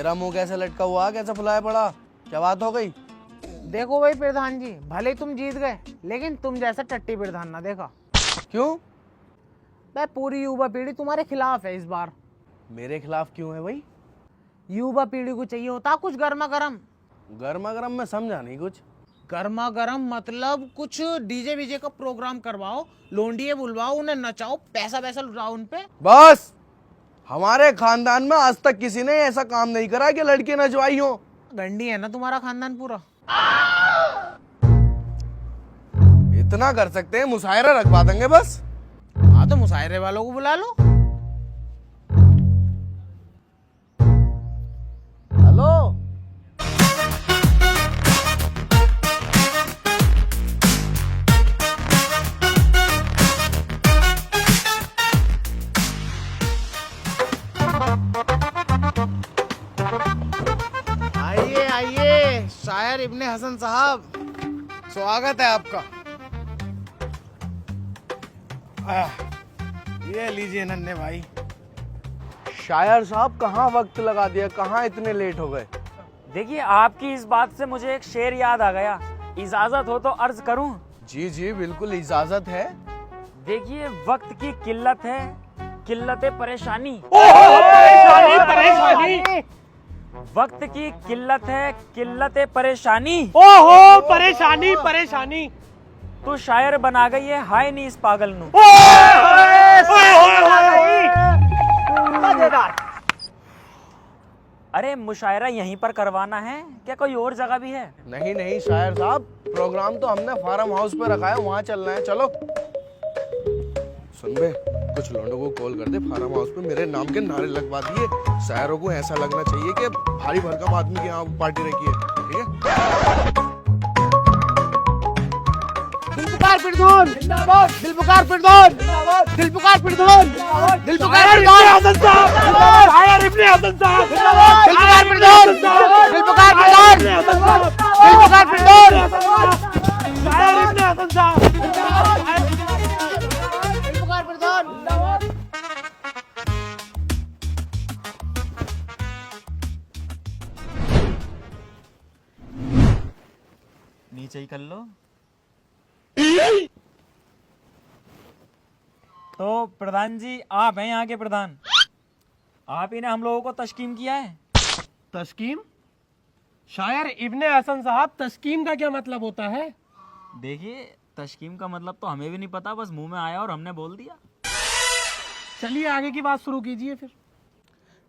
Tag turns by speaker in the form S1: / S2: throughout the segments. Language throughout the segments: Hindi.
S1: तेरा मुंह कैसे लटका हुआ, कैसे फुलाया पड़ा, क्या बात हो गई?
S2: देखो भाई प्रधान जी, भले ही तुम जीत गए लेकिन तुम जैसा टट्टी प्रधान ना देखा।
S1: क्यों?
S2: भाई पूरी युवा पीढ़ी तुम्हारे खिलाफ है इस बार।
S1: मेरे खिलाफ क्यों है भाई?
S2: युवा पीढ़ी को चाहिए होता कुछ गर्मा गर्म।
S1: गर्मा गर्म में समझा नहीं कुछ।
S2: गर्मा गर्म मतलब कुछ डीजे वीजे का प्रोग्राम करवाओ, लोंडिये बुलवाओ, उन्हें नचाओ, पैसा वैसा लुटाओ उन पे।
S1: बस, हमारे खानदान में आज तक किसी ने ऐसा काम नहीं करा कि लड़की नचवाई हो।
S2: गंडी है ना तुम्हारा खानदान पूरा।
S1: इतना कर सकते हैं, मुशायरा रखवा देंगे बस।
S2: हाँ तो मुशायरे वालों को बुला लो।
S1: हेलो,
S2: आइए आइए शायर इब्ने हसन साहब, स्वागत है आपका। ये लीजिए नन्हे भाई।
S1: शायर साहब कहाँ वक्त लगा दिया, कहाँ इतने लेट हो गए?
S3: देखिए, आपकी इस बात से मुझे एक शेर याद आ गया, इजाजत हो तो अर्ज करूं?
S1: जी जी बिल्कुल, इजाजत है।
S3: देखिए, वक्त की किल्लत है, किल्लत परेशानी।
S4: परेशानी।
S3: वक्त की किल्लत है, किल्लत परेशानी।
S4: ओहो, परेशानी परेशानी।
S3: तो शायर बना गई है, हाय नहीं इस पागल नू।
S4: मजेदार।
S3: अरे मुशायरा यहीं पर करवाना है क्या, कोई और जगह भी है?
S1: नहीं नहीं शायर साहब, प्रोग्राम तो हमने फार्म हाउस पे रखा है, वहाँ चलना है, चलो। सुन बे, कुछ लोगों को कॉल कर दे, फार्म हाउस पे मेरे नाम के नारे लगवा दिए। शायरों को ऐसा लगना चाहिए कि भारी भरकम आदमी के यहाँ पार्टी रखी है, ठीक है?
S2: दिलपुकार फिरदौन जिंदाबाद, दिलपुकार फिरदौन जिंदाबाद, दिलपुकार फिरदौन, दिलपुकार फिरदौन,
S4: हसन साहब, शायर इब्ने हसन साहब,
S2: दिलपुकार फिरदौन, दिलपुकार फिरदौन, दिलपुकार फिरदौन,
S4: शायर इब्ने हसन साहब।
S2: दिलपुकार फिरदौन।
S3: नीचे ही कर लो। तो प्रधान जी, आप हैं यहाँ के प्रधान, आप ही ने हम लोगों को तस्कीम किया है।
S4: तस्कीम? शायर इब्ने हसन साहब, तस्कीम का क्या मतलब होता है?
S3: देखिए, तस्कीम का मतलब तो हमें भी नहीं पता, बस मुंह में आया और हमने बोल दिया।
S4: चलिए आगे की बात शुरू कीजिए फिर।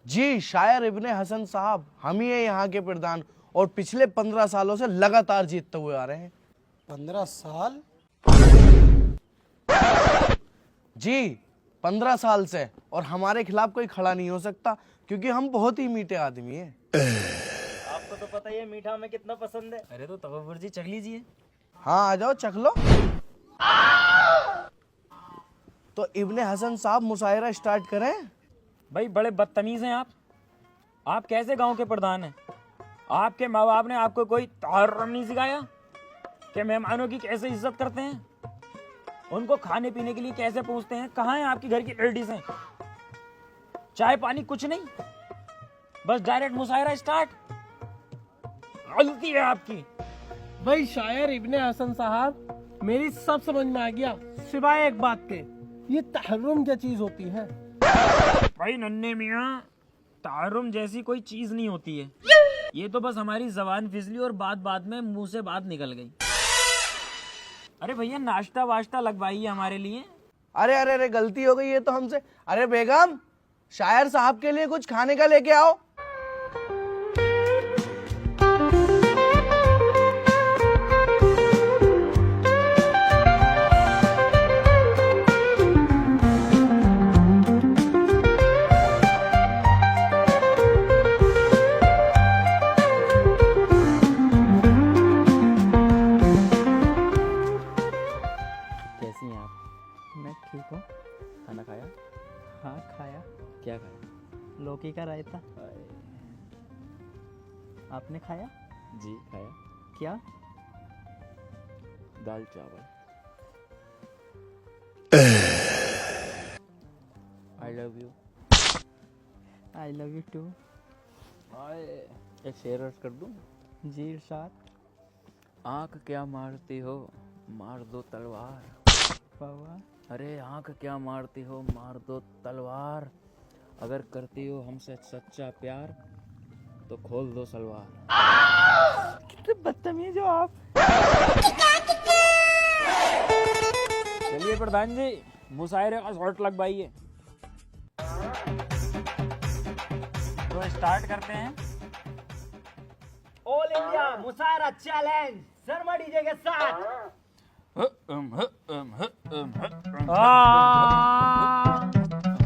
S1: जी, शायर इब्ने हसन साहब हम ही है यहाँ के प्रधान, और पिछले 15 सालों से लगातार जीतते हुए आ रहे हैं।
S4: 15 साल?
S1: जी 15 साल से, और हमारे खिलाफ कोई खड़ा नहीं हो सकता क्योंकि हम बहुत ही मीठे आदमी हैं।
S3: आपको तो पता ही है मीठा हमें कितना पसंद है। अरे तो तवव्वुर जी चख लीजिए।
S1: हाँ आ जाओ, चख लो। तो इब्ने हसन साहब मुशायरा स्टार्ट करें?
S3: भाई बड़े बदतमीज हैं आप कैसे गांव के प्रधान हैं? आपके माँ बाप ने आपको कोई तहर्रुम नहीं सिखाया कि मेहमानों की कैसे इज्जत करते हैं, उनको खाने पीने के लिए कैसे पूछते हैं? कहाँ है आपकी घर की लेडीज हैं? चाय पानी कुछ नहीं, बस डायरेक्ट मुशायरा स्टार्ट। गलती है आपकी।
S4: भाई शायर इब्ने हसन साहब, मेरी सब समझ में आ गया, सिवाय एक बात के, ये तहर्रुम क्या चीज होती है?
S3: भाई नन्हे मियाँ, तहर्रुम जैसी कोई चीज नहीं होती है, ये तो बस हमारी जबान फिसली और बात बात में मुंह से बात निकल गई। अरे भैया, नाश्ता वाश्ता लगवाइए हमारे लिए।
S1: अरे अरे अरे, गलती हो गई ये तो हमसे। अरे बेगम, शायर साहब के लिए कुछ खाने का लेके आओ।
S3: कैसी हैं आप?
S2: मैं ठीक हूँ।
S3: खाना खाया?
S2: हाँ खाया,
S3: क्या खाया?
S2: लौकी का रायता। आपने खाया?
S3: जी खाया।
S2: क्या?
S3: दाल चावल।
S2: I love you. I love you too.
S3: एक शेर अर्ज कर दूं?
S4: जी इरशाद।
S3: आंख क्या मारती हो, मार दो तलवार।
S4: बाबा
S3: अरे आंख क्या मारती हो, मार दो तलवार। अगर करती हो हमसे सच्चा प्यार तो खोल दो सलवार।
S4: कितने बदतमीज हो आप।
S3: चलिए प्रधान जी, मुशायरे का शॉट लगवाइए। तो स्टार्ट करते हैं।
S5: All India mushaira challenge Sharma DJ के साथ।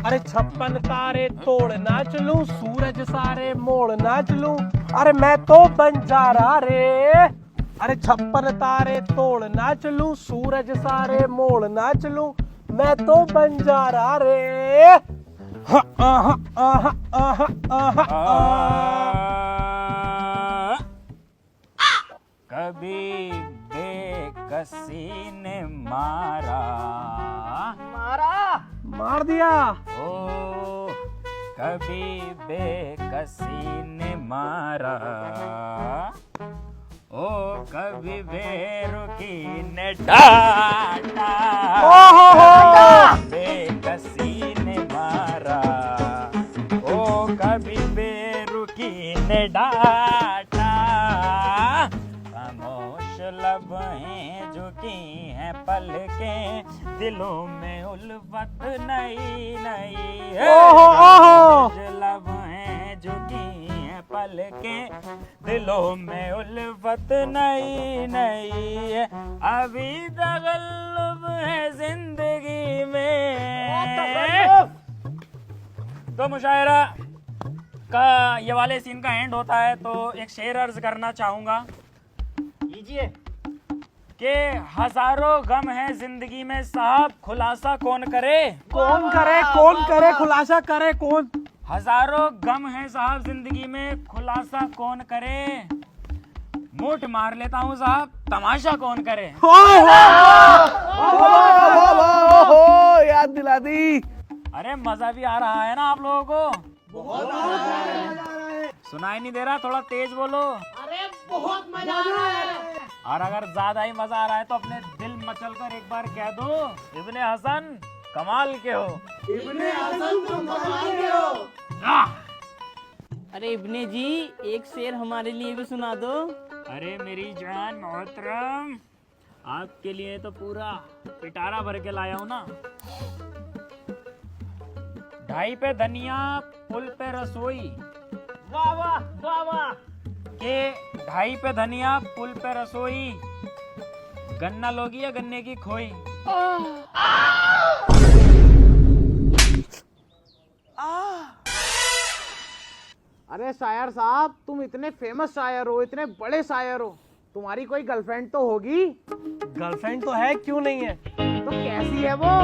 S4: अरे 56 तारे तोड़ नाच लूं, सूरज सारे मोड़ नाच लूं, अरे मैं तो बंजारा रे। अरे 56 तारे तोड़ नाच लूं, सूरज सारे मोड़ नाच लूं, मैं तो बंजारा रे।
S3: कभी बेकसी ने मारा,
S4: मार दिया।
S3: ओ कभी बेकसी ने मारा, ओ कभी बेरुखी ने डांटा। बेकसी ने मारा, ओ कभी बेरुखी ने डांटा। खामोश लब हैं झुकी हैं पलकें, दिलों में उल्फत नई नई है। खामोश लब हैं झुकी हैं पलकें, दिलों में उल्फत नई नई है। अभी तगल्लुब है जिंदगी में। तो मुशायरा का ये वाले सीन का एंड होता है, तो एक शेर अर्ज करना चाहूंगा
S5: लीजिए।
S3: कि हजारों गम है जिंदगी में साहब, खुलासा कौन करे।
S4: कौन करे, कौन करे, खुलासा करे कौन।
S3: हजारों गम है साहब जिंदगी में, खुलासा कौन करे। मूठ मार लेता हूँ साहब, तमाशा कौन करे।
S1: याद दिला दी।
S3: अरे मजा भी आ रहा है ना आप लोगों को? बहुत सुनाई नहीं दे रहा? थोड़ा तेज बोलो।
S2: अरे बहुत मजा आ रहा है।
S3: और अगर ज्यादा ही मजा आ रहा है तो अपने दिल मचल कर एक बार कह दो, इब्ने हसन कमाल के हो।
S2: इब्ने हसन तुम कमाल के हो।
S5: अरे इब्ने जी एक शेर हमारे लिए भी सुना दो।
S3: अरे मेरी जान मोहतरम, आपके लिए तो पूरा पिटारा भर के लाया हूँ ना। ढाई पे धनिया पुल पे रसोई,
S5: वाह वाह वाह वाह।
S3: के ढाई पे धनिया पुल पे रसोई, गन्ना लोगी या गन्ने की खोई।
S2: अरे शायर साहब, तुम इतने फेमस शायर हो, इतने बड़े शायर हो, तुम्हारी कोई गर्लफ्रेंड तो होगी?
S4: गर्लफ्रेंड तो है, क्यों नहीं है।
S2: तो कैसी है वो?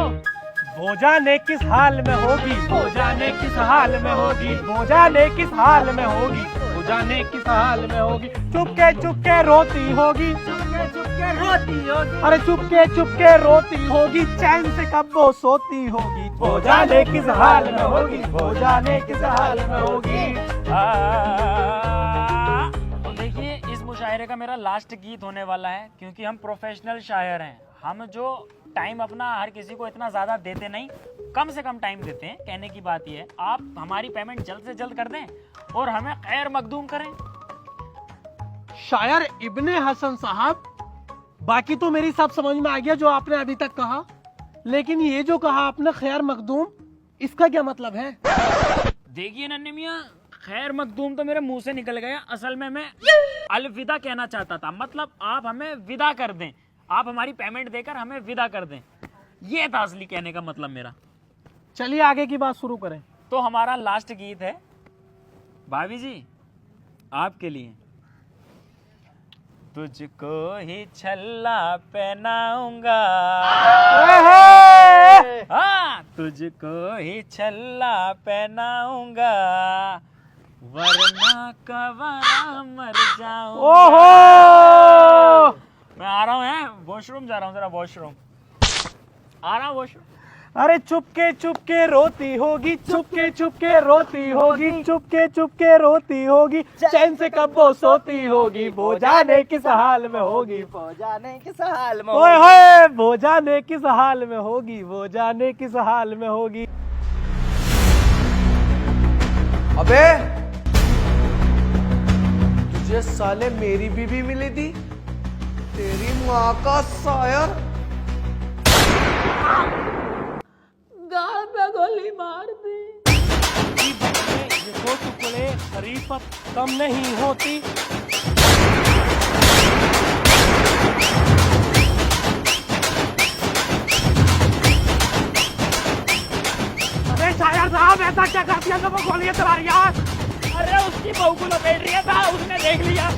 S4: वो जाने किस हाल में होगी, वो जाने किस हाल में होगी, वो जाने किस हाल में होगी, वो जाने किस हाल में होगी। चुपके चुपके रोती होगी,
S5: चुपके चुपके रोती होगी,
S4: अरे चुपके चुपके रोती होगी, चैन से कब वो सोती होगी। वो जाने किस हाल में होगी, वो जाने किस हाल में होगी।
S3: तो देखिए, इस मुशायरे का मेरा लास्ट गीत होने वाला है, क्योंकि हम प्रोफेशनल शायर हैं। हम जो टाइम अपना हर किसी को इतना ज़्यादा देते नहीं, कम से कम टाइम देते हैं। कहने की बात ये है, आप हमारी पेमेंट जल्द से जल्द कर दें और हमें खैर मखदूम करें।
S4: शायर इब्ने हसन साहब, बाकी तो मेरी सब समझ में आ गया जो आपने अभी तक कहा, लेकिन ये जो कहा आपने खैर मखदूम, इसका क्या मतलब है?
S3: देखिए नन्हे मियाँ, खैर मखदूम तो मेरे मुंह से निकल गया। असल में मैं अलविदा कहना चाहता था, मतलब आप हमें विदा कर दें, आप हमारी पेमेंट देकर हमें विदा कर दें, ये था असली कहने का मतलब मेरा।
S4: चलिए आगे की बात शुरू करें।
S3: तो हमारा लास्ट गीत है भाभी जी आपके लिए। तुझको ही छल्ला पहनाऊंगा, हाँ तुझको ही छल्ला पहनाऊंगा, वरना कवारा मर जाऊंगा।
S4: ओहो,
S3: मैं आ रहा हूँ, वॉशरूम जा रहा हूँ, जरा वॉशरूम आ रहा हूँ, वॉशरूम।
S4: अरे चुपके चुपके रोती होगी, चुपके चुपके रोती होगी, चुपके चुपके रोती होगी, चैन से कब वो सोती होगी, वो जाने किस हाल में होगी,
S5: वो जाने किस हाल में
S4: ओए होए वो जाने किस हाल में होगी, वो जाने किस हाल में होगी।
S1: अबे तुझे साले मेरी बीवी मिली थी, तेरी माँ का सायर।
S2: गाल पे गोली मार दी।
S4: ये दो टुकड़े शरीफत कम नहीं होती। अरे शायर साहब ऐसा क्या कर दिया, वो गोलियां चला रही यार।
S3: अरे उसकी बहू को लपेट रही था, उसने देख लिया।